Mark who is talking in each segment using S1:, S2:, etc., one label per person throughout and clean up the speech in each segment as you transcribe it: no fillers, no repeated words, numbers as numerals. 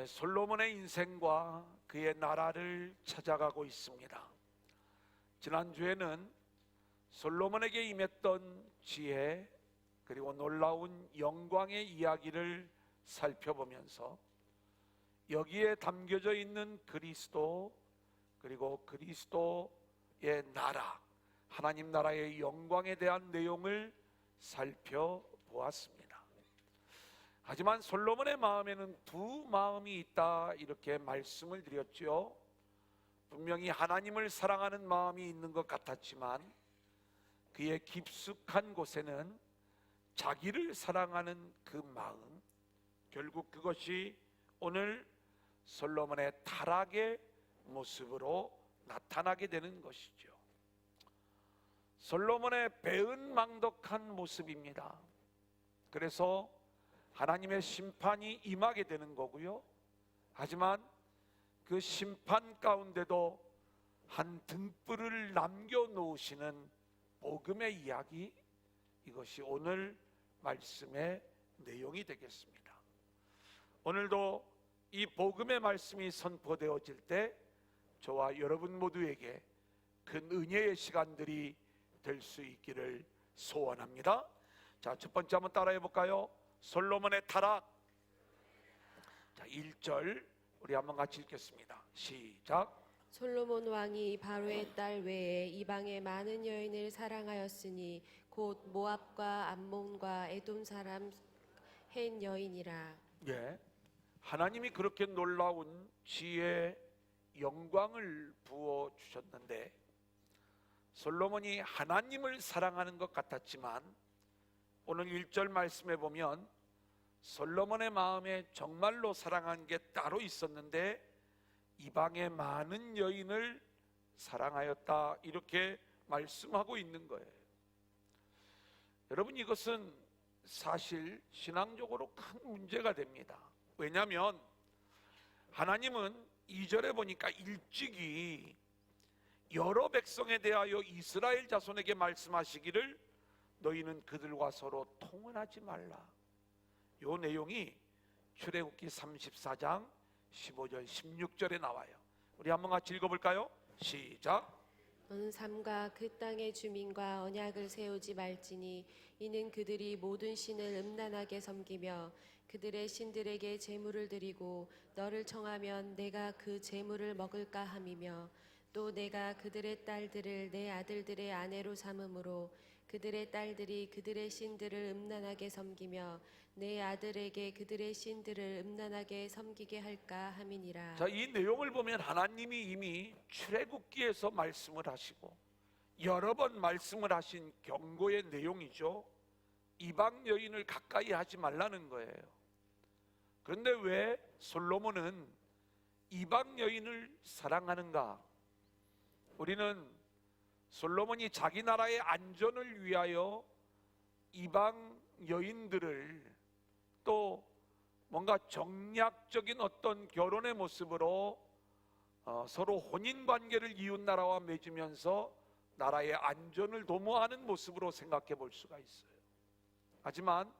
S1: 솔로몬의 인생과 그의 나라를 찾아가고 있습니다. 지난주에는 솔로몬에게 임했던 지혜 그리고 놀라운 영광의 이야기를 살펴보면서 여기에 담겨져 있는 그리스도 그리고 그리스도의 나라, 하나님 나라의 영광에 대한 내용을 살펴보았습니다. 하지만 솔로몬의 마음에는 두 마음이 있다 이렇게 말씀을 드렸죠. 분명히 하나님을 사랑하는 마음이 있는 것 같았지만 그의 깊숙한 곳에는 자기를 사랑하는 그 마음, 결국 그것이 오늘 솔로몬의 타락의 모습으로 나타나게 되는 것이죠. 솔로몬의 배은망덕한 모습입니다. 그래서 하나님의 심판이 임하게 되는 거고요. 하지만 그 심판 가운데도 한 등불을 남겨놓으시는 복음의 이야기, 이것이 오늘 말씀의 내용이 되겠습니다. 오늘도 이 복음의 말씀이 선포되어질 때 저와 여러분 모두에게 큰 은혜의 시간들이 될 수 있기를 소원합니다. 자, 첫 번째 한번 따라해 볼까요? 솔로몬의 타락. 자, 1절 우리 한번 같이 읽겠습니다. 시작.
S2: 솔로몬 왕이 바로의 딸 외에 이방의 많은 여인을 사랑하였으니 곧 모압과 암몬과 에돔 사람 헨 여인이라.
S1: 예, 하나님이 그렇게 놀라운 지혜의 영광을 부어 주셨는데 솔로몬이 하나님을 사랑하는 것 같았지만 오늘 1절 말씀에 보면 솔로몬의 마음에 정말로 사랑한 게 따로 있었는데 이방의 많은 여인을 사랑하였다 이렇게 말씀하고 있는 거예요. 여러분, 이것은 사실 신앙적으로 큰 문제가 됩니다. 왜냐하면 하나님은 2절에 보니까 일찍이 여러 백성에 대하여 이스라엘 자손에게 말씀하시기를 너희는 그들과 서로 통혼하지 말라. 이 내용이 출애굽기 34장 15절 16절에 나와요. 우리 한번 같이 읽어볼까요? 시작.
S2: 너는 삼가 그 땅의 주민과 언약을 세우지 말지니 이는 그들이 모든 신을 음란하게 섬기며 그들의 신들에게 제물을 드리고 너를 청하면 내가 그 제물을 먹을까 함이며 또 내가 그들의 딸들을 내 아들들의 아내로 삼음으로 그들의 딸들이 그들의 신들을 음란하게 섬기며 내 아들에게 그들의 신들을 음란하게 섬기게 할까 함이니라.
S1: 자, 이 내용을 보면 하나님이 이미 출애굽기에서 말씀을 하시고 여러 번 말씀을 하신 경고의 내용이죠. 이방 여인을 가까이 하지 말라는 거예요. 그런데 왜 솔로몬은 이방 여인을 사랑하는가? 우리는 솔로몬이 자기 나라의 안전을 위하여 이방 여인들을 또 뭔가 정략적인 어떤 결혼의 모습으로 서로 혼인 관계를 이웃 나라와 맺으면서 나라의 안전을 도모하는 모습으로 생각해 볼 수가 있어요. 하지만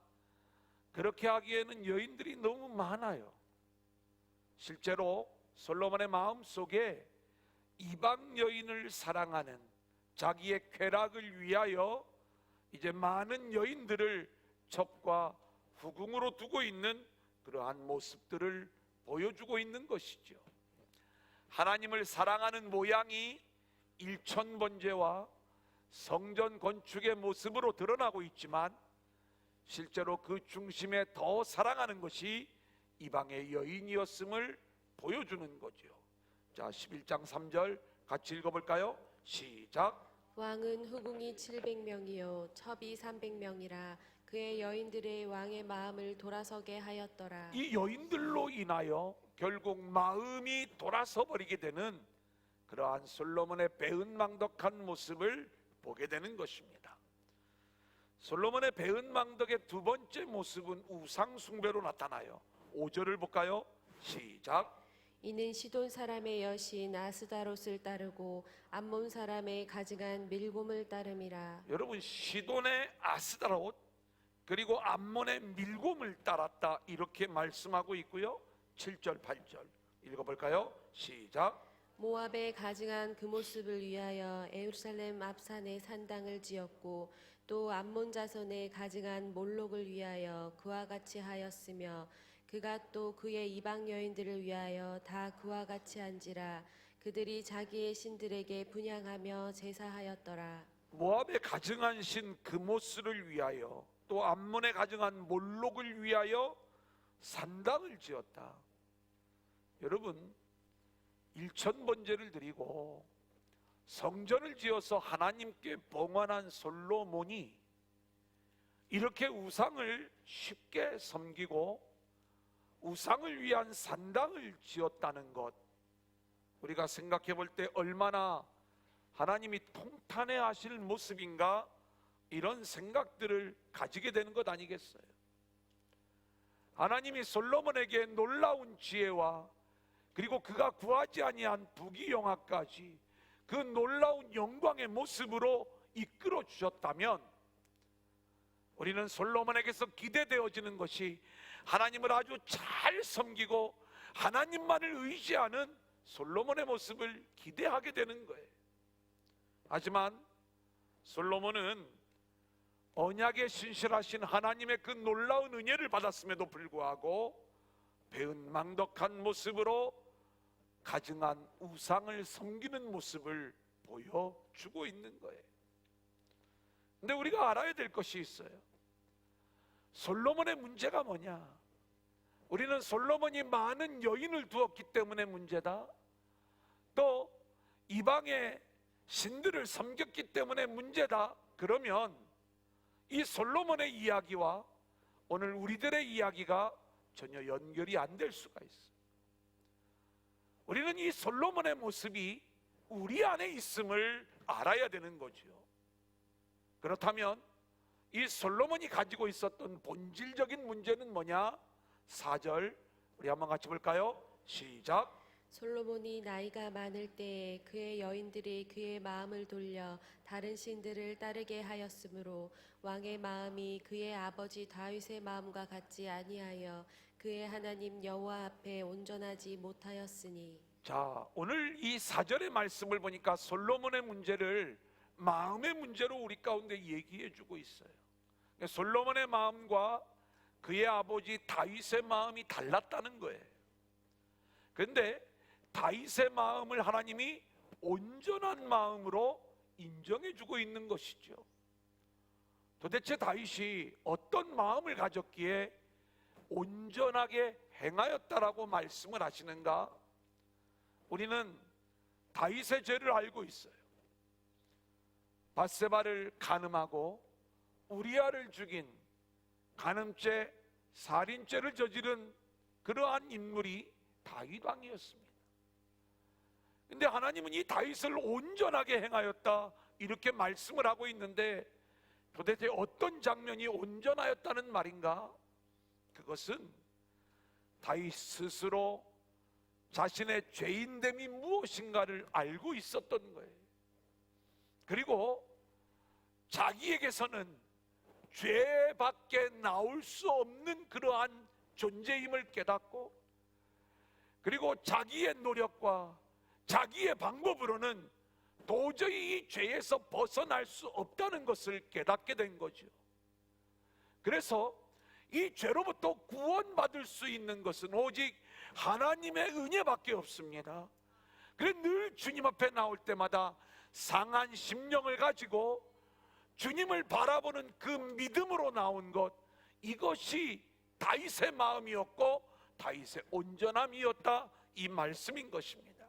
S1: 그렇게 하기에는 여인들이 너무 많아요. 실제로 솔로몬의 마음 속에 이방 여인을 사랑하는 자기의 쾌락을 위하여 이제 많은 여인들을 첩과 후궁으로 두고 있는 그러한 모습들을 보여주고 있는 것이죠. 하나님을 사랑하는 모양이 일천번제와 성전 건축의 모습으로 드러나고 있지만 실제로 그 중심에 더 사랑하는 것이 이방의 여인이었음을 보여주는 거죠. 자, 11장 3절 같이 읽어볼까요? 시작.
S2: 왕은 후궁이 700명이요 첩이 300명이라 그의 여인들의 왕의 마음을 돌아서게 하였더라.
S1: 이 여인들로 인하여 결국 마음이 돌아서 버리게 되는 그러한 솔로몬의 배은망덕한 모습을 보게 되는 것입니다. 솔로몬의 배은망덕의 두 번째 모습은 우상 숭배로 나타나요. 5절을 볼까요? 시작.
S2: 이는 시돈 사람의 여신 아스다롯을 따르고 암몬 사람의 가증한 밀곰을 따름이라.
S1: 여러분, 시돈의 아스다롯 그리고 암몬의 밀곰을 따랐다 이렇게 말씀하고 있고요. 7절 8절 읽어볼까요? 시작.
S2: 모압에 가증한 그 모습을 위하여 예루살렘 앞산에 산당을 지었고 또 암몬 자손에 가증한 몰록을 위하여 그와 같이 하였으며 그가 또 그의 이방 여인들을 위하여 다 그와 같이 한지라. 그들이 자기의 신들에게 분향하며 제사하였더라.
S1: 모압에 가증한 신 그모스를 위하여 또 암몬에 가증한 몰록을 위하여 산당을 지었다. 여러분, 일천번제를 드리고 성전을 지어서 하나님께 봉헌한 솔로몬이 이렇게 우상을 쉽게 섬기고 우상을 위한 산당을 지었다는 것, 우리가 생각해 볼 때 얼마나 하나님이 통탄해 하실 모습인가, 이런 생각들을 가지게 되는 것 아니겠어요? 하나님이 솔로몬에게 놀라운 지혜와 그리고 그가 구하지 아니한 부귀영화까지 그 놀라운 영광의 모습으로 이끌어 주셨다면, 우리는 솔로몬에게서 기대되어지는 것이 하나님을 아주 잘 섬기고 하나님만을 의지하는 솔로몬의 모습을 기대하게 되는 거예요. 하지만 솔로몬은 언약에 신실하신 하나님의 그 놀라운 은혜를 받았음에도 불구하고 배은망덕한 모습으로 가증한 우상을 섬기는 모습을 보여주고 있는 거예요. 근데 우리가 알아야 될 것이 있어요. 솔로몬의 문제가 뭐냐? 우리는 솔로몬이 많은 여인을 두었기 때문에 문제다, 또 이방의 신들을 섬겼기 때문에 문제다, 그러면 이 솔로몬의 이야기와 오늘 우리들의 이야기가 전혀 연결이 안 될 수가 있어요. 우리는 이 솔로몬의 모습이 우리 안에 있음을 알아야 되는 거죠. 그렇다면 이 솔로몬이 가지고 있었던 본질적인 문제는 뭐냐? 4절 우리 한번 같이 볼까요? 시작.
S2: 솔로몬이 나이가 많을 때에 그의 여인들이 그의 마음을 돌려 다른 신들을 따르게 하였으므로 왕의 마음이 그의 아버지 다윗의 마음과 같지 아니하여 그의 하나님 여호와 앞에 온전하지 못하였으니.
S1: 자, 오늘 이 4절의 말씀을 보니까 솔로몬의 문제를 마음의 문제로 우리 가운데 얘기해 주고 있어요. 솔로몬의 마음과 그의 아버지 다윗의 마음이 달랐다는 거예요. 그런데 다윗의 마음을 하나님이 온전한 마음으로 인정해 주고 있는 것이죠. 도대체 다윗이 어떤 마음을 가졌기에 온전하게 행하였다라고 말씀을 하시는가? 우리는 다윗의 죄를 알고 있어요. 밧세바를 간음하고 우리아를 죽인 간음죄, 살인죄를 저지른 그러한 인물이 다윗 왕이었습니다. 근데 하나님은 이 다윗을 온전하게 행하였다, 이렇게 말씀을 하고 있는데 도대체 어떤 장면이 온전하였다는 말인가? 그것은 다윗 스스로 자신의 죄인됨이 무엇인가를 알고 있었던 거예요. 그리고 자기에게서는 죄밖에 나올 수 없는 그러한 존재임을 깨닫고, 그리고 자기의 노력과 자기의 방법으로는 도저히 이 죄에서 벗어날 수 없다는 것을 깨닫게 된 거죠. 그래서 이 죄로부터 구원받을 수 있는 것은 오직 하나님의 은혜밖에 없습니다. 그래서 늘 주님 앞에 나올 때마다 상한 심령을 가지고 주님을 바라보는 그 믿음으로 나온 것, 이것이 다윗의 마음이었고 다윗의 온전함이었다, 이 말씀인 것입니다.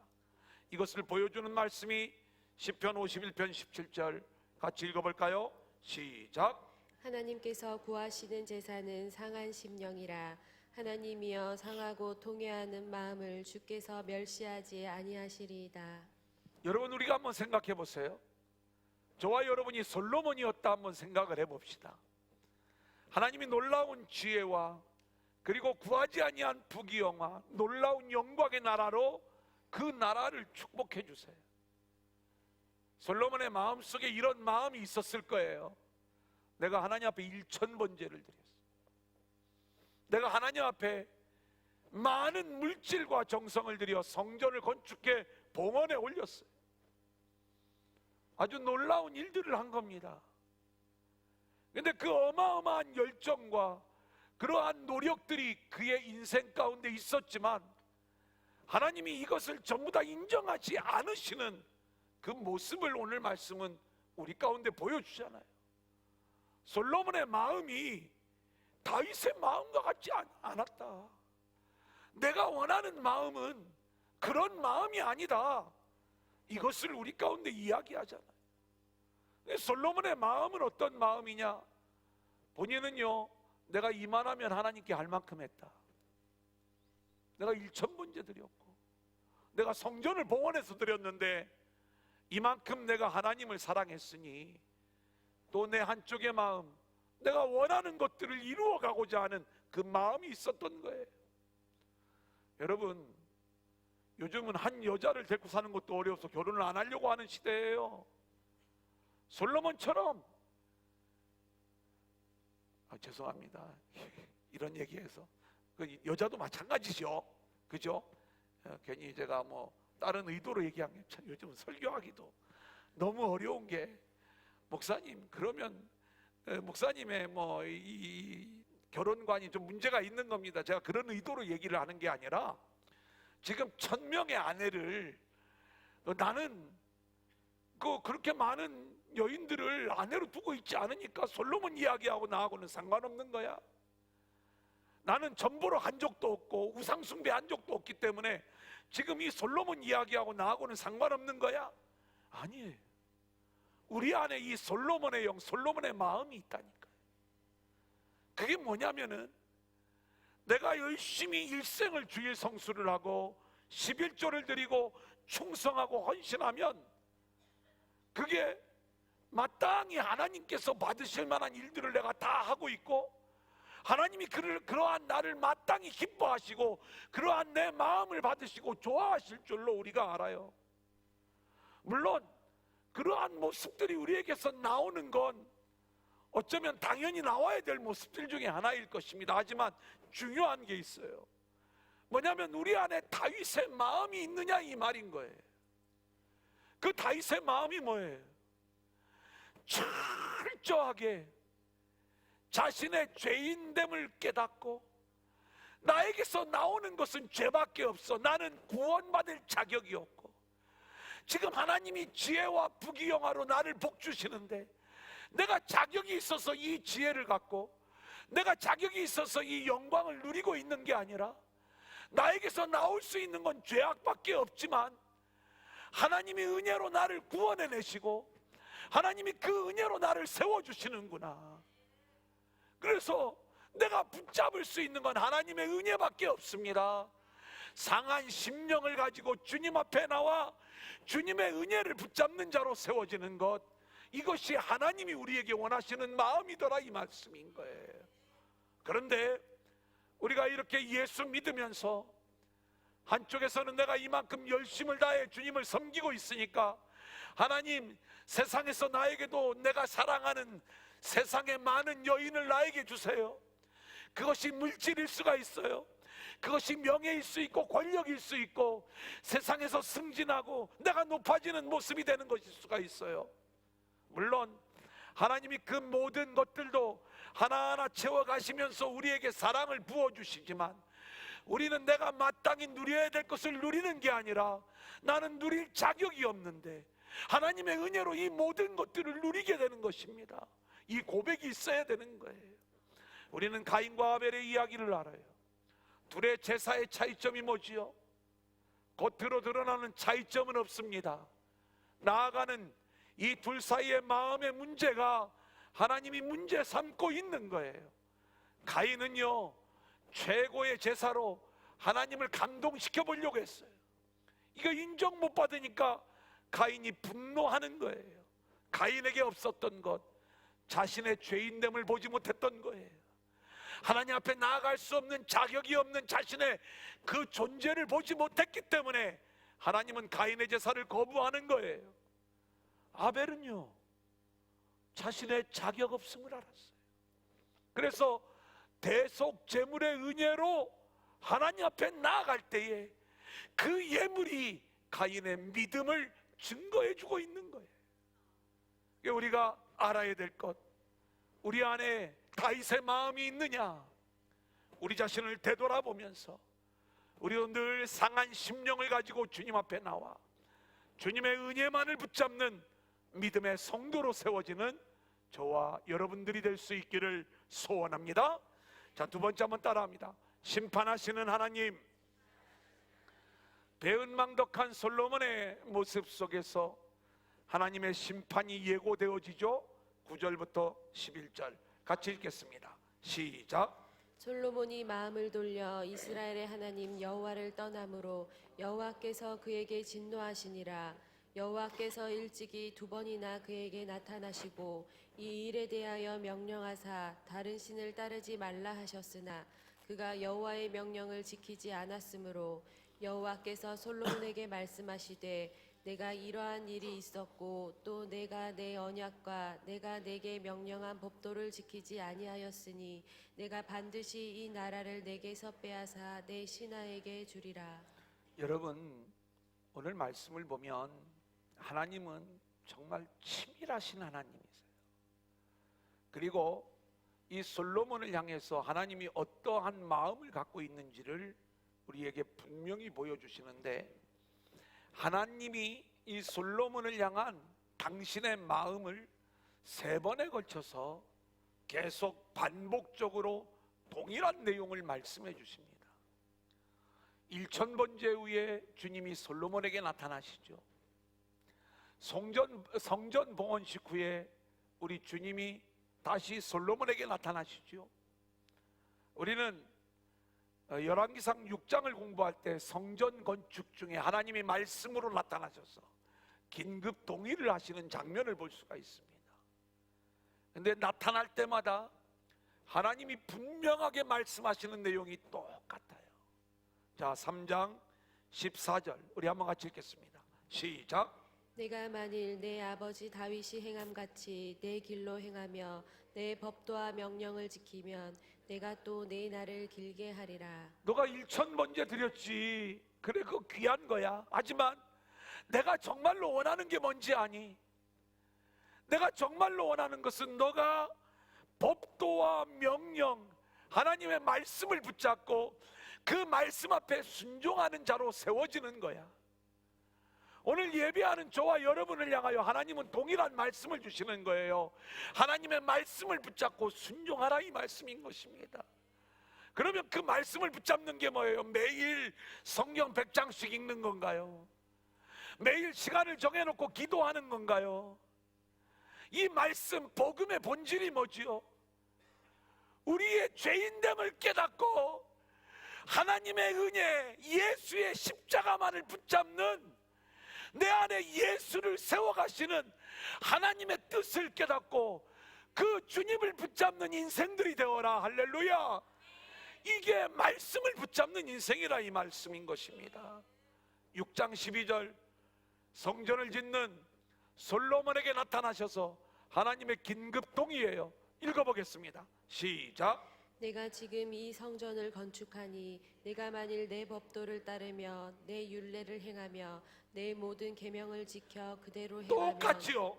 S1: 이것을 보여주는 말씀이 시편 51편 17절 같이 읽어볼까요? 시작.
S2: 하나님께서 구하시는 제사는 상한 심령이라. 하나님이여 상하고 통회하는 마음을 주께서 멸시하지 아니하시리이다.
S1: 여러분, 우리가 한번 생각해 보세요. 저와 여러분이 솔로몬이었다 한번 생각을 해봅시다. 하나님이 놀라운 지혜와 그리고 구하지 아니한 부귀영화, 놀라운 영광의 나라로 그 나라를 축복해 주세요. 솔로몬의 마음속에 이런 마음이 있었을 거예요. 내가 하나님 앞에 1000번제를 드렸어. 내가 하나님 앞에 많은 물질과 정성을 들여 성전을 건축해 봉헌에 올렸어요. 아주 놀라운 일들을 한 겁니다. 근데 그 어마어마한 열정과 그러한 노력들이 그의 인생 가운데 있었지만 하나님이 이것을 전부 다 인정하지 않으시는 그 모습을 오늘 말씀은 우리 가운데 보여주잖아요. 솔로몬의 마음이 다윗의 마음과 같지 않았다. 내가 원하는 마음은 그런 마음이 아니다. 이것을 우리 가운데 이야기하잖아요. 솔로몬의 마음은 어떤 마음이냐? 본인은요, 내가 이만하면 하나님께 할 만큼 했다. 내가 1,000번째 드렸고, 내가 성전을 봉헌해서 드렸는데 이만큼 내가 하나님을 사랑했으니 또 내 한쪽의 마음, 내가 원하는 것들을 이루어가고자 하는 그 마음이 있었던 거예요. 여러분, 요즘은 한 여자를 데리고 사는 것도 어려워서 결혼을 안 하려고 하는 시대예요. 솔로몬처럼, 죄송합니다, 이런 얘기해서, 그 여자도 마찬가지죠, 그죠? 괜히 제가 뭐 다른 의도로 얘기한 게, 참 요즘 설교하기도 너무 어려운 게, 목사님 그러면 목사님의 뭐 이 결혼관이 좀 문제가 있는 겁니다. 제가 그런 의도로 얘기를 하는 게 아니라, 지금 1,000명의 아내를 나는 그렇게 많은 여인들을 아내로 두고 있지 않으니까 솔로몬 이야기하고 나하고는 상관없는 거야. 나는 전보로 한 적도 없고 우상 숭배한 적도 없기 때문에 지금 이 솔로몬 이야기하고 나하고는 상관없는 거야. 아니에요. 우리 안에 이 솔로몬의 영, 솔로몬의 마음이 있다니까요. 그게 뭐냐면은, 내가 열심히 일생을 주일 성수를 하고 11조를 드리고 충성하고 헌신하면 그게 마땅히 하나님께서 받으실 만한 일들을 내가 다 하고 있고, 하나님이 그러한 나를 마땅히 기뻐하시고 그러한 내 마음을 받으시고 좋아하실 줄로 우리가 알아요. 물론 그러한 모습들이 우리에게서 나오는 건 어쩌면 당연히 나와야 될 모습들 중에 하나일 것입니다. 하지만 중요한 게 있어요. 뭐냐면 우리 안에 다윗의 마음이 있느냐, 이 말인 거예요. 그 다윗의 마음이 뭐예요? 철저하게 자신의 죄인됨을 깨닫고, 나에게서 나오는 것은 죄밖에 없어, 나는 구원받을 자격이 없고, 지금 하나님이 지혜와 부귀영화로 나를 복주시는데 내가 자격이 있어서 이 지혜를 갖고, 내가 자격이 있어서 이 영광을 누리고 있는 게 아니라, 나에게서 나올 수 있는 건 죄악밖에 없지만 하나님이 은혜로 나를 구원해내시고 하나님이 그 은혜로 나를 세워주시는구나. 그래서 내가 붙잡을 수 있는 건 하나님의 은혜밖에 없습니다. 상한 심령을 가지고 주님 앞에 나와 주님의 은혜를 붙잡는 자로 세워지는 것, 이것이 하나님이 우리에게 원하시는 마음이더라, 이 말씀인 거예요. 그런데 우리가 이렇게 예수 믿으면서 한쪽에서는 내가 이만큼 열심을 다해 주님을 섬기고 있으니까 하나님, 세상에서 나에게도 내가 사랑하는 세상의 많은 여인을 나에게 주세요. 그것이 물질일 수가 있어요. 그것이 명예일 수 있고 권력일 수 있고 세상에서 승진하고 내가 높아지는 모습이 되는 것일 수가 있어요. 물론 하나님이 그 모든 것들도 하나하나 채워가시면서 우리에게 사랑을 부어주시지만, 우리는 내가 마땅히 누려야 될 것을 누리는 게 아니라 나는 누릴 자격이 없는데 하나님의 은혜로 이 모든 것들을 누리게 되는 것입니다. 이 고백이 있어야 되는 거예요. 우리는 가인과 아벨의 이야기를 알아요. 둘의 제사의 차이점이 뭐지요? 겉으로 드러나는 차이점은 없습니다. 나아가는 이 둘 사이의 마음의 문제가 하나님이 문제 삼고 있는 거예요. 가인은요, 최고의 제사로 하나님을 감동시켜 보려고 했어요. 이거 인정 못 받으니까 가인이 분노하는 거예요. 가인에게 없었던 것, 자신의 죄인됨을 보지 못했던 거예요. 하나님 앞에 나아갈 수 없는 자격이 없는 자신의 그 존재를 보지 못했기 때문에 하나님은 가인의 제사를 거부하는 거예요. 아벨은요, 자신의 자격 없음을 알았어요. 그래서 대속 제물의 은혜로 하나님 앞에 나아갈 때에 그 예물이 가인의 믿음을 증거해 주고 있는 거예요. 우리가 알아야 될 것, 우리 안에 다윗의 마음이 있느냐? 우리 자신을 되돌아보면서 우리도 늘 상한 심령을 가지고 주님 앞에 나와 주님의 은혜만을 붙잡는 믿음의 성도로 세워지는 저와 여러분들이 될 수 있기를 소원합니다. 자, 두 번째 한번 따라합니다. 심판하시는 하나님. 배은망덕한 솔로몬의 모습 속에서 하나님의 심판이 예고되어지죠. 9절부터 11절 같이 읽겠습니다. 시작.
S2: 솔로몬이 마음을 돌려 이스라엘의 하나님 여호와를 떠남으로 여호와께서 그에게 진노하시니라. 여호와께서 일찍이 2번이나 그에게 나타나시고 이 일에 대하여 명령하사 다른 신을 따르지 말라 하셨으나 그가 여호와의 명령을 지키지 않았으므로 여호와께서 솔로몬에게 말씀하시되 내가 이러한 일이 있었고 또 내가 내 언약과 내가 내게 명령한 법도를 지키지 아니하였으니 내가 반드시 이 나라를 내게서 빼앗아 내 신하에게 주리라.
S1: 여러분, 오늘 말씀을 보면 하나님은 정말 치밀하신 하나님이세요. 그리고 이 솔로몬을 향해서 하나님이 어떠한 마음을 갖고 있는지를 우리에게 분명히 보여주시는데, 하나님이 이 솔로몬을 향한 당신의 마음을 3번에 걸쳐서 계속 반복적으로 동일한 내용을 말씀해 주십니다. 1000번째 후에 주님이 솔로몬에게 나타나시죠. 성전 봉헌식 후에 우리 주님이 다시 솔로몬에게 나타나시죠. 우리는 열왕기상 6장을 공부할 때 성전 건축 중에 하나님이 말씀으로 나타나셔서 긴급 동의를 하시는 장면을 볼 수가 있습니다. 그런데 나타날 때마다 하나님이 분명하게 말씀하시는 내용이 똑같아요. 자, 3장 14절 우리 한번 같이 읽겠습니다. 시작.
S2: 내가 만일 내 아버지 다윗이 행함같이 내 길로 행하며 내 법도와 명령을 지키면 내가 또 내 날을 길게 하리라.
S1: 너가 1000번째 드렸지. 그래, 그거 귀한 거야. 하지만 내가 정말로 원하는 게 뭔지 아니? 내가 정말로 원하는 것은 너가 법도와 명령, 하나님의 말씀을 붙잡고 그 말씀 앞에 순종하는 자로 세워지는 거야. 오늘 예배하는 저와 여러분을 향하여 하나님은 동일한 말씀을 주시는 거예요. 하나님의 말씀을 붙잡고 순종하라, 이 말씀인 것입니다. 그러면 그 말씀을 붙잡는 게 뭐예요? 매일 성경 100장씩 읽는 건가요? 매일 시간을 정해놓고 기도하는 건가요? 이 말씀, 복음의 본질이 뭐지요? 우리의 죄인됨을 깨닫고 하나님의 은혜, 예수의 십자가만을 붙잡는, 내 안에 예수를 세워가시는 하나님의 뜻을 깨닫고 그 주님을 붙잡는 인생들이 되어라. 할렐루야. 이게 말씀을 붙잡는 인생이라, 이 말씀인 것입니다. 6장 12절 성전을 짓는 솔로몬에게 나타나셔서 하나님의 긴급 동의예요. 읽어보겠습니다. 시작.
S2: 내가 지금 이 성전을 건축하니 내가 만일 내 법도를 따르며 내 율례를 행하며 내 모든 계명을 지켜 그대로 행하면
S1: 똑같이요.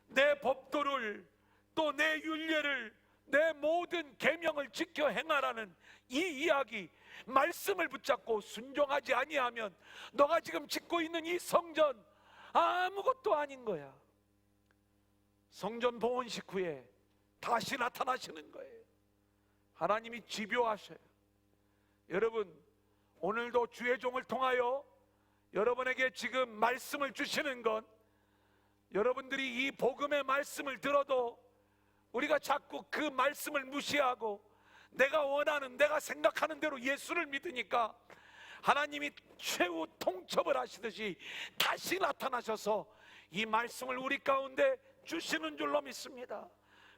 S1: 내 법도를 또 내 율례를 내 모든 계명을 지켜 행하라는 이 이야기, 말씀을 붙잡고 순종하지 아니하면 너가 지금 짓고 있는 이 성전 아무것도 아닌 거야. 성전 봉헌식 후에 다시 나타나시는 거예요. 하나님이 집요하셔요. 여러분, 오늘도 주의 종을 통하여 여러분에게 지금 말씀을 주시는 건, 여러분들이 이 복음의 말씀을 들어도 우리가 자꾸 그 말씀을 무시하고 내가 원하는, 내가 생각하는 대로 예수를 믿으니까 하나님이 최후 통첩을 하시듯이 다시 나타나셔서 이 말씀을 우리 가운데 주시는 줄로 믿습니다.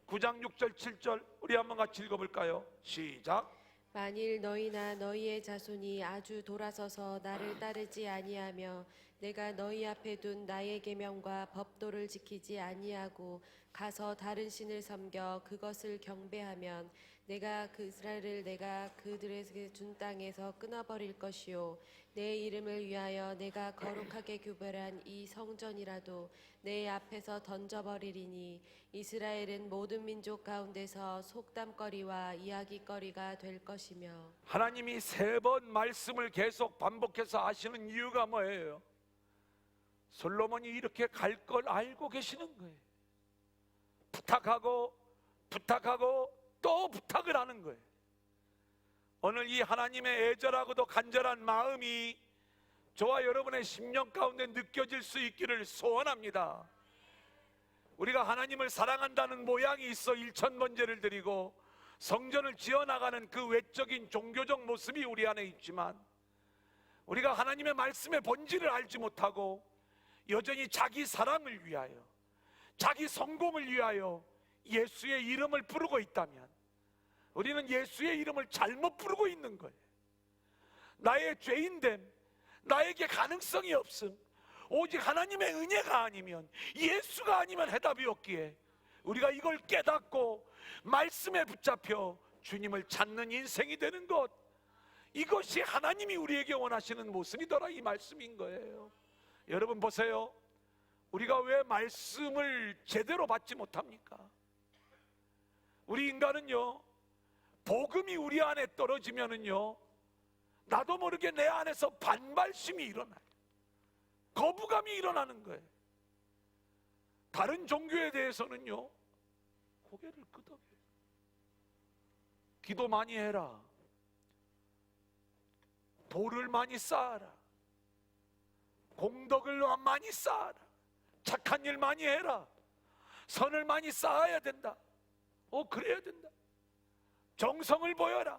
S1: 9장 6절 7절 우리 한번 같이 읽어볼까요? 시작.
S2: 만일 너희나 너희의 자손이 아주 돌아서서 나를 따르지 아니하며 내가 너희 앞에 둔 나의 계명과 법도를 지키지 아니하고 가서 다른 신을 섬겨 그것을 경배하면 내가 그 이스라엘을 내가 그들에게 준 땅에서 끊어버릴 것이요 내 이름을 위하여 내가 거룩하게 규별한 이 성전이라도 내 앞에서 던져버리리니 이스라엘은 모든 민족 가운데서 속담거리와 이야기거리가 될 것이며.
S1: 하나님이 3번 말씀을 계속 반복해서 하시는 이유가 뭐예요? 솔로몬이 이렇게 갈 걸 알고 계시는 거예요. 부탁하고 또 부탁을 하는 거예요. 오늘 이 하나님의 애절하고도 간절한 마음이 저와 여러분의 심령 가운데 느껴질 수 있기를 소원합니다. 우리가 하나님을 사랑한다는 모양이 있어 1000번제를 드리고 성전을 지어나가는 그 외적인 종교적 모습이 우리 안에 있지만, 우리가 하나님의 말씀의 본질을 알지 못하고 여전히 자기 사랑을 위하여, 자기 성공을 위하여 예수의 이름을 부르고 있다면 우리는 예수의 이름을 잘못 부르고 있는 거예요. 나의 죄인됨, 나에게 가능성이 없음, 오직 하나님의 은혜가 아니면, 예수가 아니면 해답이 없기에 우리가 이걸 깨닫고 말씀에 붙잡혀 주님을 찾는 인생이 되는 것, 이것이 하나님이 우리에게 원하시는 모습이더라, 이 말씀인 거예요. 여러분 보세요. 우리가 왜 말씀을 제대로 받지 못합니까? 우리 인간은요, 복음이 우리 안에 떨어지면은요, 나도 모르게 내 안에서 반발심이 일어나요. 거부감이 일어나는 거예요. 다른 종교에 대해서는요, 고개를 끄덕여요. 기도 많이 해라, 돌을 많이 쌓아라, 공덕을 많이 쌓아라, 착한 일 많이 해라, 선을 많이 쌓아야 된다, 그래야 된다, 정성을 보여라,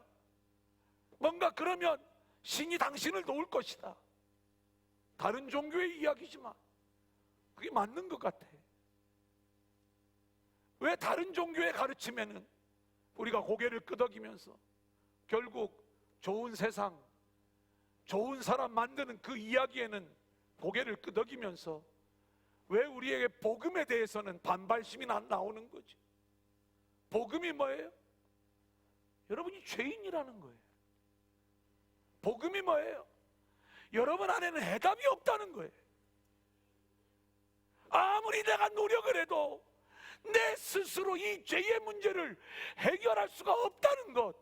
S1: 뭔가 그러면 신이 당신을 도울 것이다. 다른 종교의 이야기지만 그게 맞는 것 같아. 왜 다른 종교의 가르침에는 우리가 고개를 끄덕이면서 결국 좋은 세상, 좋은 사람 만드는 그 이야기에는 고개를 끄덕이면서 왜 우리에게 복음에 대해서는 반발심이 나오는 거지? 복음이 뭐예요? 여러분이 죄인이라는 거예요. 복음이 뭐예요? 여러분 안에는 해답이 없다는 거예요. 아무리 내가 노력을 해도 내 스스로 이 죄의 문제를 해결할 수가 없다는 것.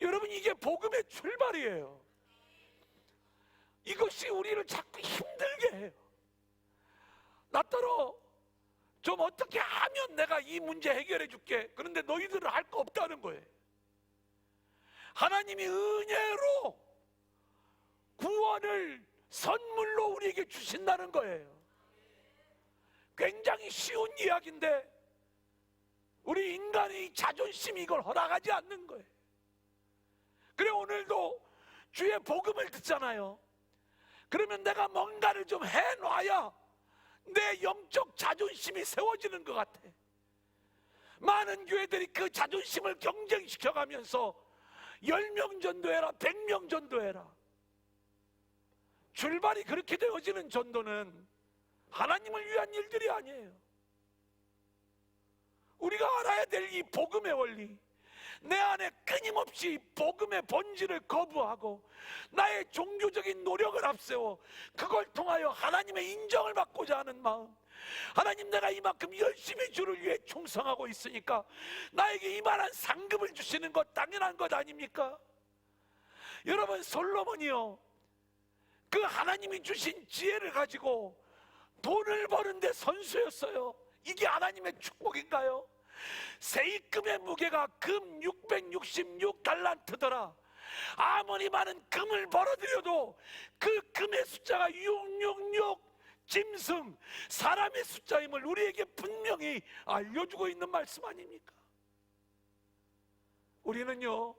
S1: 여러분, 이게 복음의 출발이에요. 이것이 우리를 자꾸 힘들게 해요. 나더러 좀 어떻게 하면 내가 이 문제 해결해 줄게. 그런데 너희들은 할 거 없다는 거예요. 하나님이 은혜로 구원을 선물로 우리에게 주신다는 거예요. 굉장히 쉬운 이야기인데 우리 인간의 자존심이 이걸 허락하지 않는 거예요. 그래, 오늘도 주의 복음을 듣잖아요. 그러면 내가 뭔가를 좀 해놔야 내 영적 자존심이 세워지는 것 같아. 많은 교회들이 그 자존심을 경쟁시켜가면서 10명 전도해라, 100명 전도해라. 출발이 그렇게 되어지는 전도는 하나님을 위한 일들이 아니에요. 우리가 알아야 될 이 복음의 원리, 내 안에 끊임없이 복음의 본질을 거부하고 나의 종교적인 노력을 앞세워 그걸 통하여 하나님의 인정을 받고자 하는 마음, 하나님, 내가 이만큼 열심히 주를 위해 충성하고 있으니까 나에게 이만한 상급을 주시는 것 당연한 것 아닙니까? 여러분, 솔로몬이요, 그 하나님이 주신 지혜를 가지고 돈을 버는데 선수였어요. 이게 하나님의 축복인가요? 세입금의 무게가 금 666달란트더라. 아무리 많은 금을 벌어들여도 그 금의 숫자가 666 짐승, 사람의 숫자임을 우리에게 분명히 알려주고 있는 말씀 아닙니까? 우리는요,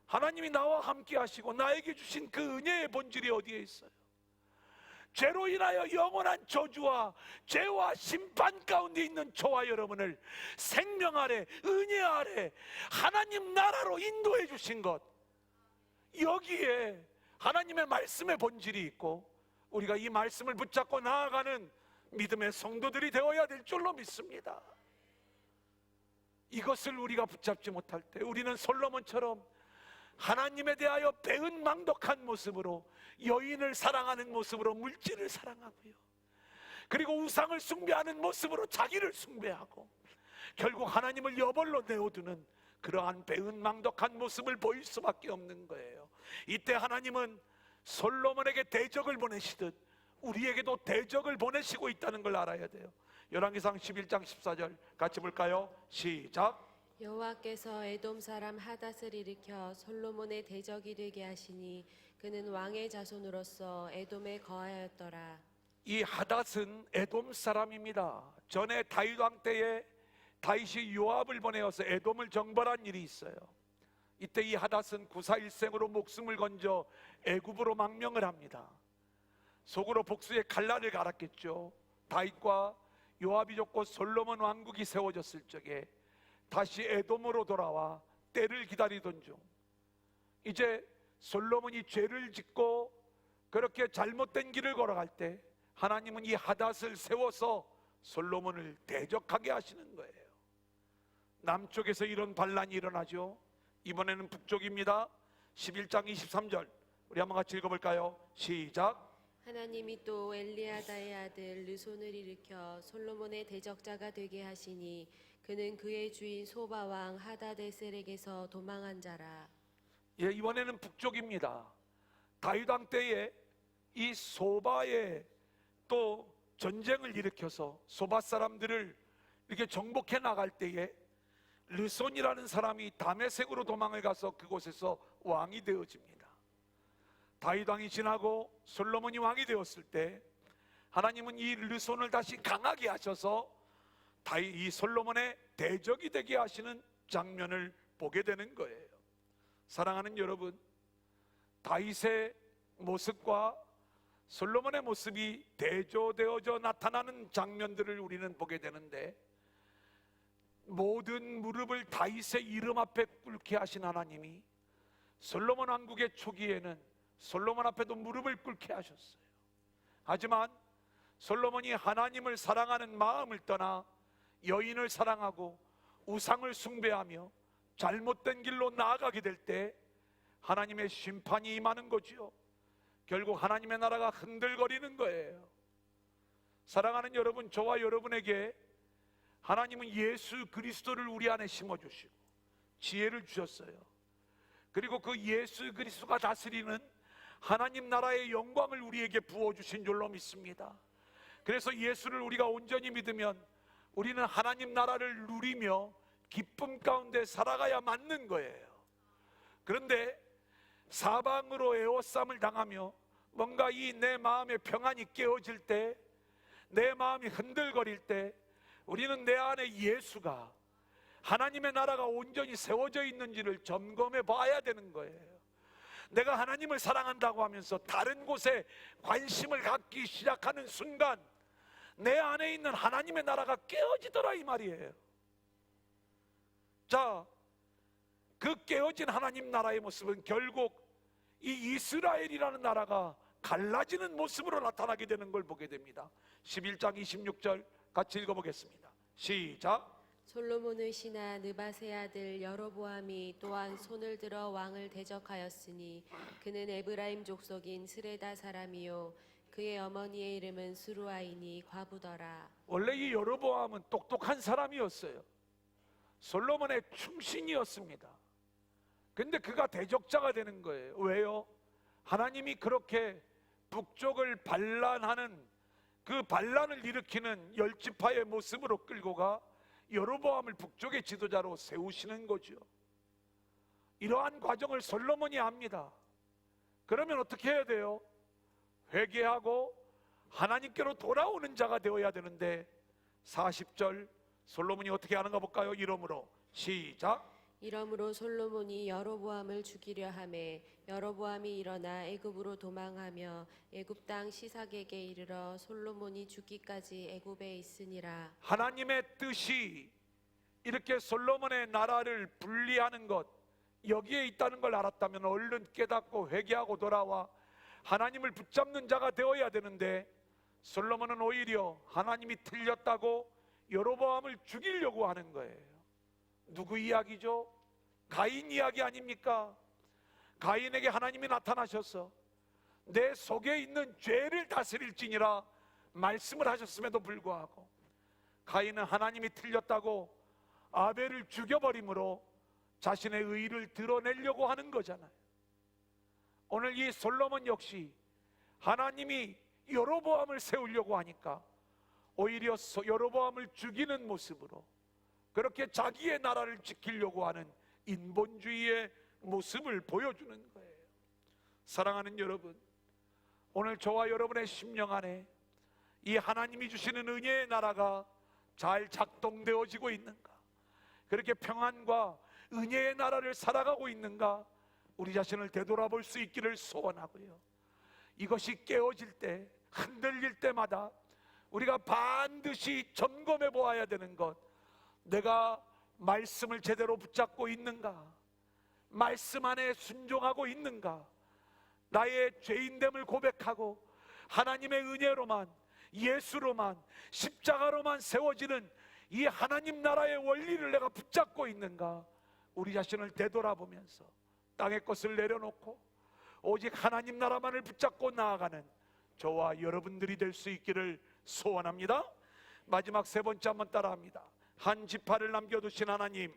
S1: 하나님이 나와 함께 하시고 나에게 주신 그 은혜의 본질이 어디에 있어요? 죄로 인하여 영원한 저주와 죄와 심판 가운데 있는 저와 여러분을 생명 아래, 은혜 아래 하나님 나라로 인도해 주신 것, 여기에 하나님의 말씀의 본질이 있고 우리가 이 말씀을 붙잡고 나아가는 믿음의 성도들이 되어야 될 줄로 믿습니다. 이것을 우리가 붙잡지 못할 때 우리는 솔로몬처럼 하나님에 대하여 배은망덕한 모습으로, 여인을 사랑하는 모습으로 물질을 사랑하고요, 그리고 우상을 숭배하는 모습으로 자기를 숭배하고 결국 하나님을 여벌로 내어두는 그러한 배은망덕한 모습을 보일 수밖에 없는 거예요. 이때 하나님은 솔로몬에게 대적을 보내시듯 우리에게도 대적을 보내시고 있다는 걸 알아야 돼요. 열왕기상 11장 14절 같이 볼까요? 시작.
S2: 여호와께서 에돔 사람 하닷을 일으켜 솔로몬의 대적이 되게 하시니 그는 왕의 자손으로서 에돔에 거하였더라.
S1: 이 하닷은 에돔 사람입니다. 전에 다윗 왕 때에 다윗이 요압을 보내어서 에돔을 정벌한 일이 있어요. 이때 이 하닷은 구사일생으로 목숨을 건져 애굽으로 망명을 합니다. 속으로 복수의 칼날을 갈았겠죠. 다윗과 요압이 죽고 솔로몬 왕국이 세워졌을 적에 다시 에돔으로 돌아와 때를 기다리던 중, 이제 솔로몬이 죄를 짓고 그렇게 잘못된 길을 걸어갈 때 하나님은 이 하닷을 세워서 솔로몬을 대적하게 하시는 거예요. 남쪽에서 이런 반란이 일어나죠. 이번에는 북쪽입니다. 11장 23절 우리 한번 같이 읽어볼까요? 시작.
S2: 하나님이 또 엘리아다의 아들 르손을 일으켜 솔로몬의 대적자가 되게 하시니 그는 그의 주인 소바 왕 하다데셀에게서 도망한 자라.
S1: 예, 이번에는 북쪽입니다. 다윗 왕 때에 이 소바에 또 전쟁을 일으켜서 소바 사람들을 이렇게 정복해 나갈 때에 르손이라는 사람이 다메섹으로 도망을 가서 그곳에서 왕이 되어집니다. 다윗 왕이 지나고 솔로몬이 왕이 되었을 때 하나님은 이 르손을 다시 강하게 하셔서 이 솔로몬의 대적이 되게 하시는 장면을 보게 되는 거예요. 사랑하는 여러분, 다윗의 모습과 솔로몬의 모습이 대조되어져 나타나는 장면들을 우리는 보게 되는데, 모든 무릎을 다윗의 이름 앞에 꿇게 하신 하나님이 솔로몬 왕국의 초기에는 솔로몬 앞에도 무릎을 꿇게 하셨어요. 하지만 솔로몬이 하나님을 사랑하는 마음을 떠나 여인을 사랑하고 우상을 숭배하며 잘못된 길로 나아가게 될 때 하나님의 심판이 임하는 거지요. 결국 하나님의 나라가 흔들거리는 거예요. 사랑하는 여러분, 저와 여러분에게 하나님은 예수 그리스도를 우리 안에 심어주시고 지혜를 주셨어요. 그리고 그 예수 그리스도가 다스리는 하나님 나라의 영광을 우리에게 부어주신 줄로 믿습니다. 그래서 예수를 우리가 온전히 믿으면 우리는 하나님 나라를 누리며 기쁨 가운데 살아가야 맞는 거예요. 그런데 사방으로 에워싸움을 당하며 뭔가 이 내 마음의 평안이 깨어질 때, 내 마음이 흔들거릴 때 우리는 내 안에 예수가, 하나님의 나라가 온전히 세워져 있는지를 점검해 봐야 되는 거예요. 내가 하나님을 사랑한다고 하면서 다른 곳에 관심을 갖기 시작하는 순간 내 안에 있는 하나님의 나라가 깨어지더라 이 말이에요. 자, 그 깨어진 하나님 나라의 모습은 결국 이 이스라엘이라는 나라가 갈라지는 모습으로 나타나게 되는 걸 보게 됩니다. 11장 26절 같이 읽어보겠습니다. 시작.
S2: 솔로몬의 신하 느밧의 아들 여로보암이 또한 손을 들어 왕을 대적하였으니 그는 에브라임 족속인 스레다 사람이요 그의 어머니의 이름은 수루아이니 과부더라.
S1: 원래 이 여로보암은 똑똑한 사람이었어요. 솔로몬의 충신이었습니다. 근데 그가 대적자가 되는 거예요. 왜요? 하나님이 그렇게 북쪽을 반란하는, 그 반란을 일으키는 10지파의 모습으로 끌고 가 여로보암을 북쪽의 지도자로 세우시는 거죠. 이러한 과정을 솔로몬이 압니다. 그러면 어떻게 해야 돼요? 회개하고 하나님께로 돌아오는 자가 되어야 되는데 40절 솔로몬이 어떻게 하는가 볼까요? 이러므로 시작.
S2: 이러므로 솔로몬이 여로보암을 죽이려 하매 여로보암이 일어나 애굽으로 도망하며 애굽 땅 시삭에게 이르러 솔로몬이 죽기까지 애굽에 있으니라.
S1: 하나님의 뜻이 이렇게 솔로몬의 나라를 분리하는 것, 여기에 있다는 걸 알았다면 얼른 깨닫고 회개하고 돌아와 하나님을 붙잡는 자가 되어야 되는데, 솔로몬은 오히려 하나님이 틀렸다고 여로보암을 죽이려고 하는 거예요. 누구 이야기죠? 가인 이야기 아닙니까? 가인에게 하나님이 나타나셔서 내 속에 있는 죄를 다스릴지니라 말씀을 하셨음에도 불구하고 가인은 하나님이 틀렸다고 아벨을 죽여버림으로 자신의 의의를 드러내려고 하는 거잖아요. 오늘 이 솔로몬 역시 하나님이 여로보암을 세우려고 하니까 오히려 여로보암을 죽이는 모습으로 그렇게 자기의 나라를 지키려고 하는 인본주의의 모습을 보여주는 거예요. 사랑하는 여러분, 오늘 저와 여러분의 심령 안에 이 하나님이 주시는 은혜의 나라가 잘 작동되어지고 있는가? 그렇게 평안과 은혜의 나라를 살아가고 있는가? 우리 자신을 되돌아볼 수 있기를 소원하고요. 이것이 깨어질 때, 흔들릴 때마다 우리가 반드시 점검해 보아야 되는 것, 내가 말씀을 제대로 붙잡고 있는가? 말씀 안에 순종하고 있는가? 나의 죄인됨을 고백하고 하나님의 은혜로만, 예수로만, 십자가로만 세워지는 이 하나님 나라의 원리를 내가 붙잡고 있는가? 우리 자신을 되돌아보면서 땅의 것을 내려놓고 오직 하나님 나라만을 붙잡고 나아가는 저와 여러분들이 될 수 있기를 소원합니다. 마지막 세 번째 한번 따라합니다. 한 지파를 남겨두신 하나님.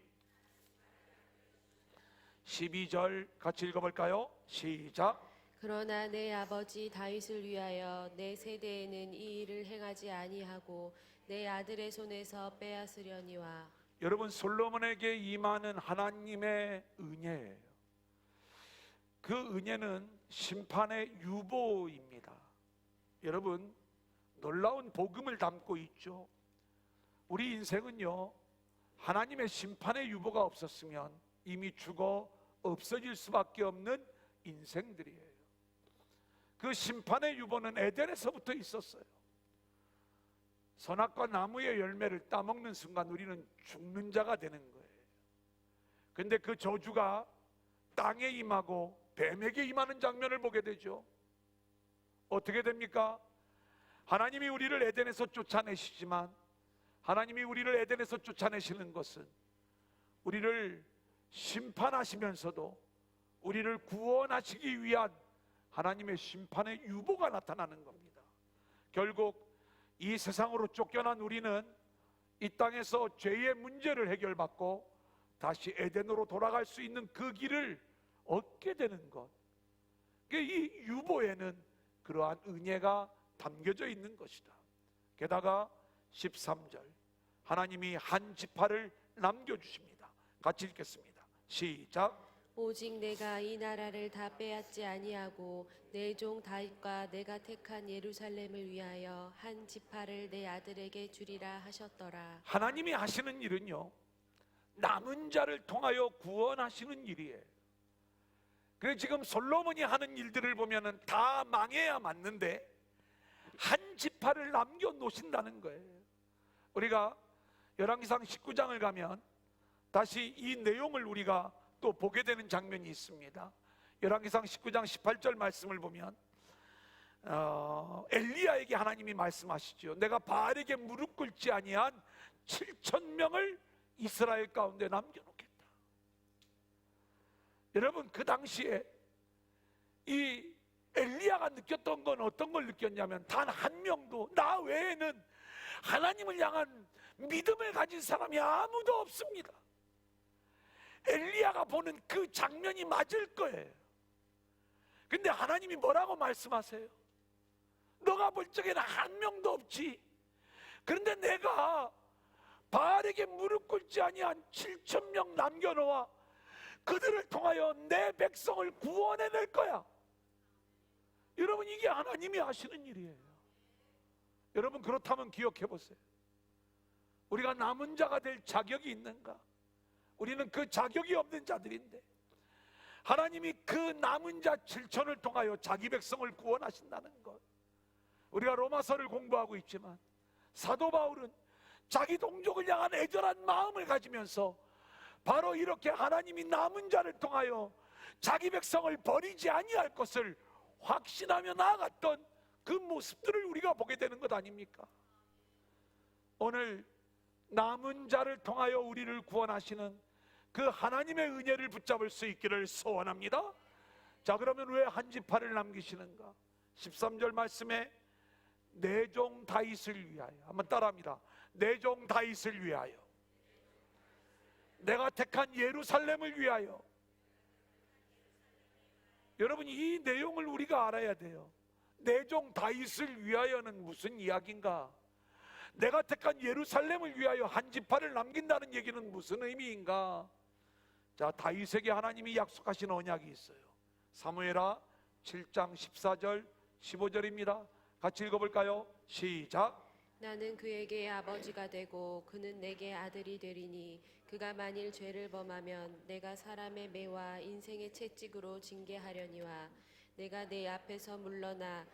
S1: 12절 같이 읽어볼까요? 시작.
S2: 그러나 내 아버지 다윗을 위하여 내 세대에는 이 일을 행하지 아니하고 내 아들의 손에서 빼앗으려니와.
S1: 여러분, 솔로몬에게 임하는 하나님의 은혜예요. 그 은혜는 심판의 유보입니다. 여러분, 놀라운 복음을 담고 있죠. 우리 인생은요, 하나님의 심판의 유보가 없었으면 이미 죽어 없어질 수밖에 없는 인생들이에요. 그 심판의 유보는 에덴에서부터 있었어요. 선악과 나무의 열매를 따먹는 순간 우리는 죽는 자가 되는 거예요. 근데 그 저주가 땅에 임하고 뱀에게 임하는 장면을 보게 되죠. 어떻게 됩니까? 하나님이 우리를 에덴에서 쫓아내시지만 하나님이 우리를 에덴에서 쫓아내시는 것은 우리를 심판하시면서도 우리를 구원하시기 위한 하나님의 심판의 유보가 나타나는 겁니다. 결국 이 세상으로 쫓겨난 우리는 이 땅에서 죄의 문제를 해결받고 다시 에덴으로 돌아갈 수 있는 그 길을 얻게 되는 것. 이 유보에는 그러한 은혜가 담겨져 있는 것이다. 게다가 13절, 하나님이 한 지파를 남겨주십니다. 같이 읽겠습니다. 시작.
S2: 오직 내가 이 나라를 다 빼앗지 아니하고 내 종 다윗과 내가 택한 예루살렘을 위하여 한 지파를 내 아들에게 주리라 하셨더라.
S1: 하나님이 하시는 일은요, 남은 자를 통하여 구원하시는 일이에요. 그래서 지금 솔로몬이 하는 일들을 보면은 다 망해야 맞는데 한 지파를 남겨놓으신다는 거예요. 우리가 열왕기상 19장을 가면 다시 이 내용을 우리가 또 보게 되는 장면이 있습니다. 열왕기상 19장 18절 말씀을 보면 엘리야에게 하나님이 말씀하시죠. 내가 바알에게 무릎 꿇지 아니한 7,000명을 이스라엘 가운데 남겨놓겠다. 여러분, 그 당시에 이 엘리야가 느꼈던 건 어떤 걸 느꼈냐면 단 한 명도 나 외에는 하나님을 향한 믿음을 가진 사람이 아무도 없습니다. 엘리야가 보는 그 장면이 맞을 거예요. 근데 하나님이 뭐라고 말씀하세요? 너가 볼 적에는 한 명도 없지. 그런데 내가 바알에게 무릎 꿇지 아니한 7,000명 남겨놓아 그들을 통하여 내 백성을 구원해낼 거야. 여러분, 이게 하나님이 하시는 일이에요. 여러분, 그렇다면 기억해 보세요. 우리가 남은 자가 될 자격이 있는가? 우리는 그 자격이 없는 자들인데 하나님이 그 남은 자 7,000을 통하여 자기 백성을 구원하신다는 것. 우리가 로마서를 공부하고 있지만 사도 바울은 자기 동족을 향한 애절한 마음을 가지면서 바로 이렇게 하나님이 남은 자를 통하여 자기 백성을 버리지 아니할 것을 확신하며 나아갔던 그 모습들을 우리가 보게 되는 것 아닙니까? 오늘 남은 자를 통하여 우리를 구원하시는 그 하나님의 은혜를 붙잡을 수 있기를 소원합니다. 자, 그러면 왜 한 지파를 남기시는가? 13절 말씀에 내 종 다윗을 위하여, 한번 따라합니다. 내 종 다윗을 위하여, 내가 택한 예루살렘을 위하여. 여러분, 이 내용을 우리가 알아야 돼요. 내 종 다윗을 위하여는 무슨 이야기인가? 내가 택한 예루살렘을 위하여 한 지파를 남긴다는 얘기는 무슨 의미인가? 자, 다윗에게 하나님이 약속하신 언약이 있어요. 사무엘하 7장 14절 15절입니다. 같이 읽어볼까요? 시작.
S2: 나는 그에게 아버지가 되고 그는 내게 아들이 되리니 그가 만일 죄를 범하면 내가 사람의 매와 인생의 채찍으로 징계하려니와 내가 내 앞에서 물러나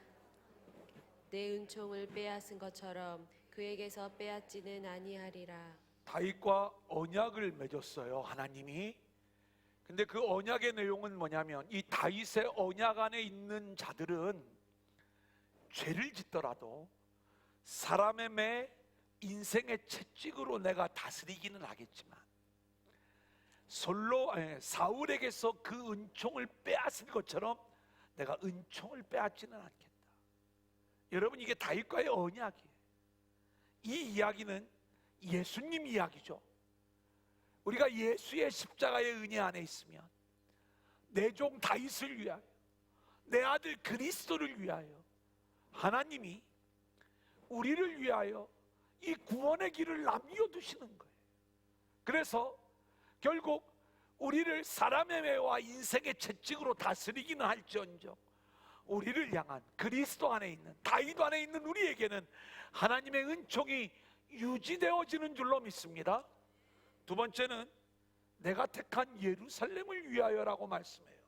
S2: 내 은총을 빼앗은 것처럼 그에게서 빼앗지는 아니하리라.
S1: 다윗과 언약을 맺었어요, 하나님이. 근데 그 언약의 내용은 뭐냐면, 이 다윗의 언약 안에 있는 자들은 죄를 짓더라도 사람의 매, 인생의 채찍으로 내가 다스리기는 하겠지만 사울에게서 그 은총을 빼앗은 것처럼 내가 은총을 빼앗지는 않겠다. 여러분, 이게 다윗과의 언약이에요. 이 이야기는 예수님 이야기죠. 우리가 예수의 십자가의 은혜 안에 있으면 내 종 다윗을 위하여, 내 아들 그리스도를 위하여 하나님이 우리를 위하여 이 구원의 길을 남겨두시는 거예요. 그래서 결국 우리를 사람의 매와 인생의 채찍으로 다스리기는 할지언정 우리를 향한 그리스도 안에 있는, 다윗 안에 있는 우리에게는 하나님의 은총이 유지되어지는 줄로 믿습니다. 두 번째는 내가 택한 예루살렘을 위하여라고 말씀해요.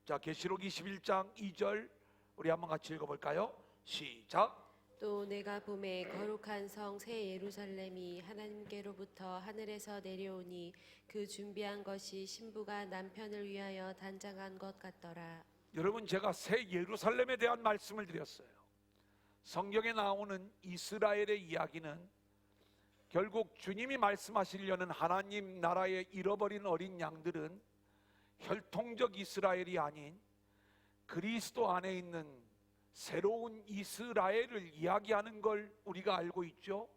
S1: 자, 계시록 21장 2절 우리 한번 같이 읽어볼까요? 시작.
S2: 또 내가 봄에 거룩한 성 새 예루살렘이 하나님께로부터 하늘에서 내려오니 그 준비한 것이 신부가 남편을 위하여 단장한 것 같더라.
S1: 여러분, 제가 새 예루살렘에 대한 말씀을 드렸어요. 성경에 나오는 이스라엘의 이야기는 결국 주님이 말씀하시려는 하나님 나라의 잃어버린 어린 양들은 혈통적 이스라엘이 아닌 그리스도 안에 있는 새로운 이스라엘을 이야기하는 걸 우리가 알고 있죠.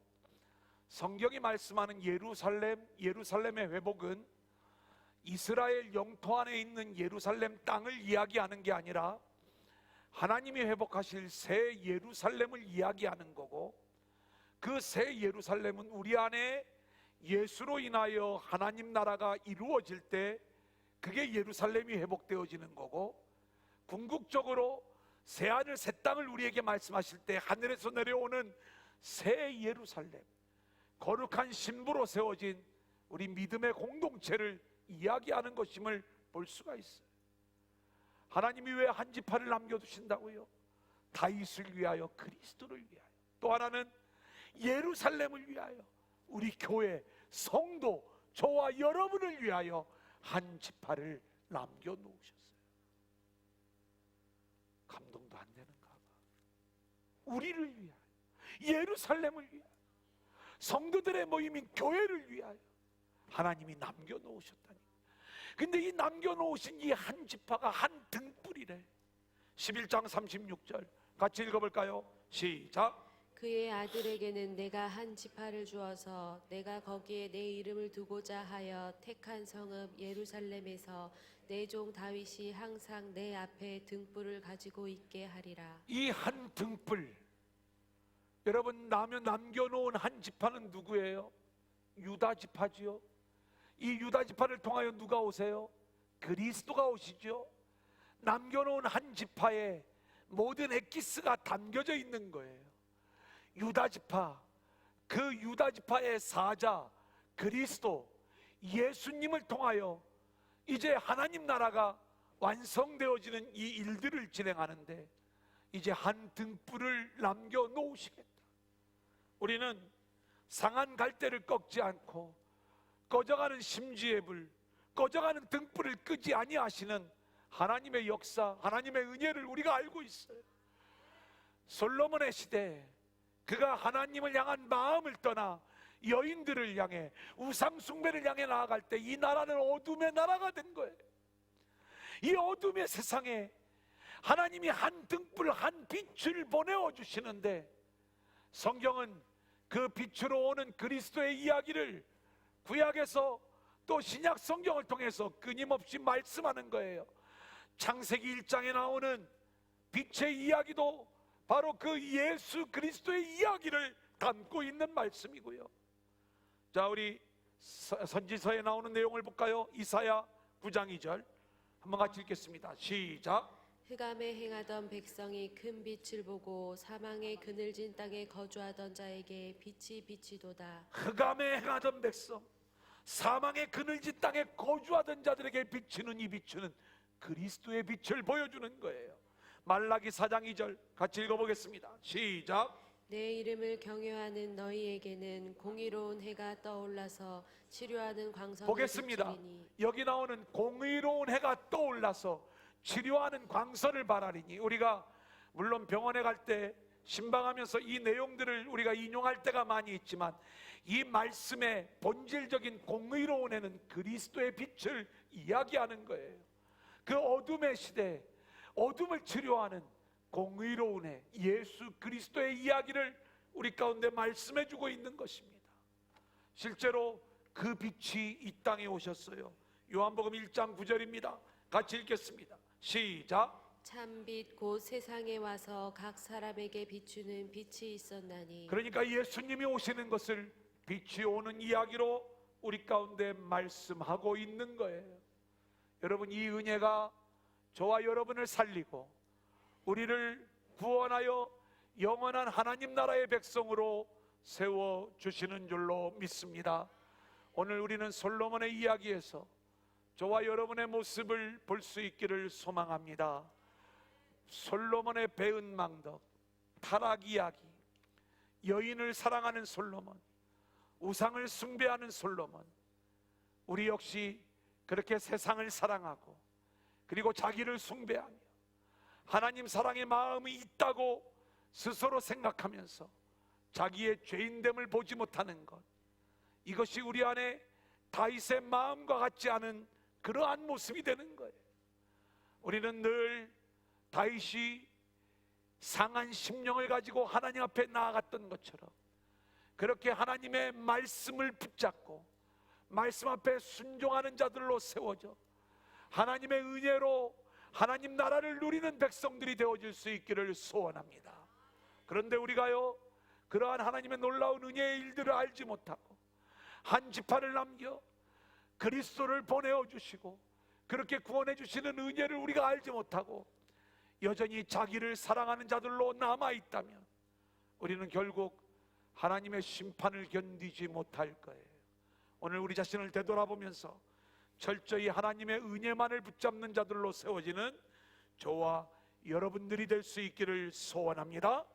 S1: 성경이 말씀하는 예루살렘의 회복은 이스라엘 영토 안에 있는 예루살렘 땅을 이야기하는 게 아니라 하나님이 회복하실 새 예루살렘을 이야기하는 거고, 그 새 예루살렘은 우리 안에 예수로 인하여 하나님 나라가 이루어질 때 그게 예루살렘이 회복되어지는 거고, 궁극적으로 새 하늘 새 땅을 우리에게 말씀하실 때 하늘에서 내려오는 새 예루살렘, 거룩한 신부로 세워진 우리 믿음의 공동체를 이야기하는 것임을 볼 수가 있어요. 하나님이 왜 한 지파를 남겨두신다고요? 다윗을 위하여, 그리스도를 위하여. 또 하나는 예루살렘을 위하여, 우리 교회 성도 저와 여러분을 위하여 한 지파를 남겨놓으셨어요. 감동도 안 되는가 봐. 우리를 위하여, 예루살렘을 위하여, 성도들의 모임인 교회를 위하여 하나님이 남겨놓으셨다니. 근데 이 남겨놓으신 이 한 지파가 한 등불이래. 11장 36절 같이 읽어볼까요? 시작.
S2: 그의 아들에게는 내가 한 지파를 주어서 내가 거기에 내 이름을 두고자 하여 택한 성읍 예루살렘에서 내 종 다윗이 항상 내 앞에 등불을 가지고 있게 하리라.
S1: 이 한 등불, 여러분, 남겨놓은 한 지파는 누구예요? 유다 지파지요. 이 유다 지파를 통하여 누가 오세요? 그리스도가 오시죠. 남겨놓은 한 지파에 모든 엑기스가 담겨져 있는 거예요. 유다 지파, 그 유다 지파의 사자 그리스도 예수님을 통하여 이제 하나님 나라가 완성되어지는 이 일들을 진행하는데 이제 한 등불을 남겨놓으시겠다. 우리는 상한 갈대를 꺾지 않고 꺼져가는 심지의 불, 꺼져가는 등불을 끄지 아니하시는 하나님의 역사, 하나님의 은혜를 우리가 알고 있어요. 솔로몬의 시대에 그가 하나님을 향한 마음을 떠나 여인들을 향해, 우상 숭배를 향해 나아갈 때 이 나라는 어둠의 나라가 된 거예요. 이 어둠의 세상에 하나님이 한 등불, 한 빛을 보내어 주시는데, 성경은 그 빛으로 오는 그리스도의 이야기를 구약에서 또 신약 성경을 통해서 끊임없이 말씀하는 거예요. 창세기 1장에 나오는 빛의 이야기도 바로 그 예수 그리스도의 이야기를 담고 있는 말씀이고요. 자, 우리 선지서에 나오는 내용을 볼까요? 이사야 9장 2절 한번 같이 읽겠습니다. 시작.
S2: 흑암에 행하던 백성이 큰 빛을 보고 사망의 그늘진 땅에 거주하던 자에게 빛이 비치도다.
S1: 흑암에 행하던 백성, 사망의 그늘진 땅에 거주하던 자들에게 비치는 이 빛은 그리스도의 빛을 보여주는 거예요. 말라기 4장 2절 같이 읽어보겠습니다. 시작.
S2: 내 이름을 경외하는 너희에게는 공의로운 해가 떠올라서 치료하는 광선을
S1: 보겠습니다.
S2: 비추리니.
S1: 여기 나오는 공의로운 해가 떠올라서 치료하는 광선을 바라리니, 우리가 물론 병원에 갈 때 신방하면서 이 내용들을 우리가 인용할 때가 많이 있지만, 이 말씀의 본질적인 공의로운 해는 그리스도의 빛을 이야기하는 거예요. 그 어둠의 시대에 어둠을 치료하는 공의로운 해, 예수 그리스도의 이야기를 우리 가운데 말씀해 주고 있는 것입니다. 실제로 그 빛이 이 땅에 오셨어요. 요한복음 1장 9절입니다. 같이 읽겠습니다. 시작.
S2: 참빛 곧 세상에 와서 각 사람에게 비추는 빛이 있었나니.
S1: 그러니까 예수님이 오시는 것을 빛이 오는 이야기로 우리 가운데 말씀하고 있는 거예요. 여러분, 이 은혜가 저와 여러분을 살리고 우리를 구원하여 영원한 하나님 나라의 백성으로 세워주시는 줄로 믿습니다. 오늘 우리는 솔로몬의 이야기에서 저와 여러분의 모습을 볼 수 있기를 소망합니다. 솔로몬의 배은 망덕, 타락 이야기, 여인을 사랑하는 솔로몬, 우상을 숭배하는 솔로몬, 우리 역시 그렇게 세상을 사랑하고 그리고 자기를 숭배하며 하나님 사랑의 마음이 있다고 스스로 생각하면서 자기의 죄인됨을 보지 못하는 것, 이것이 우리 안에 다윗의 마음과 같지 않은 그러한 모습이 되는 거예요. 우리는 늘 다윗이 상한 심령을 가지고 하나님 앞에 나아갔던 것처럼 그렇게 하나님의 말씀을 붙잡고 말씀 앞에 순종하는 자들로 세워져 하나님의 은혜로 하나님 나라를 누리는 백성들이 되어질 수 있기를 소원합니다. 그런데 우리가요, 그러한 하나님의 놀라운 은혜의 일들을 알지 못하고 한 지파를 남겨 그리스도를 보내어 주시고 그렇게 구원해 주시는 은혜를 우리가 알지 못하고 여전히 자기를 사랑하는 자들로 남아있다면 우리는 결국 하나님의 심판을 견디지 못할 거예요. 오늘 우리 자신을 되돌아보면서 철저히 하나님의 은혜만을 붙잡는 자들로 세워지는 저와 여러분들이 될 수 있기를 소원합니다.